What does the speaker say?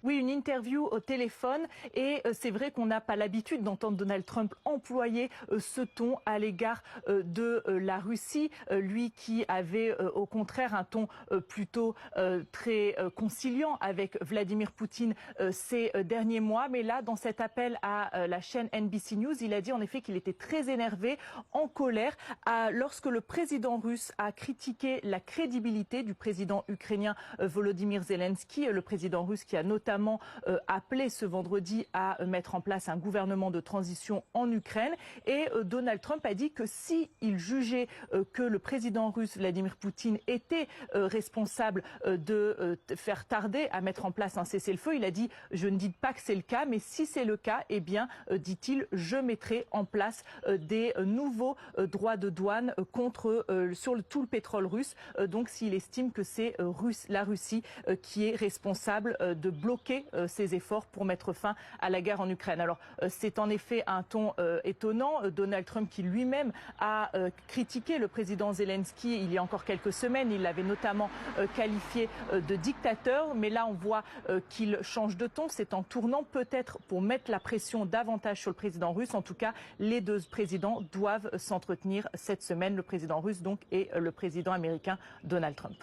Oui, une interview au téléphone et c'est vrai qu'on n'a pas l'habitude d'entendre Donald Trump employer ce ton à l'égard de la Russie, lui qui avait au contraire un ton plutôt très conciliant avec Vladimir Poutine ces derniers mois. Mais là, dans cet appel à la chaîne NBC News, il a dit en effet qu'il était très énervé, en colère, lorsque le président russe a critiqué la crédibilité du président ukrainien Volodymyr Zelensky, le président russe qui a notamment appelé ce vendredi à mettre en place un gouvernement de transition en Ukraine. Et Donald Trump a dit que s'il jugeait que le président russe Vladimir Poutine était responsable de faire tarder à mettre en place un cessez-le-feu, il a dit « je ne dis pas que c'est le cas, mais si c'est le cas, eh bien, dit-il, je mettrai en place des nouveaux droits de douane sur tout le pétrole russe. Donc s'il estime que c'est la Russie qui est responsable de bloquer ses efforts pour mettre fin à la guerre en Ukraine. Alors c'est en effet un ton étonnant. Donald Trump qui lui-même a critiqué le président Zelensky il y a encore quelques semaines. Il l'avait notamment qualifié de dictateur. Mais là on voit qu'il change de ton. C'est en tournant peut-être pour mettre la pression davantage sur le président russe. En tout cas, les deux présidents doivent s'entretenir cette semaine. Le président russe donc et le président américain Donald Trump.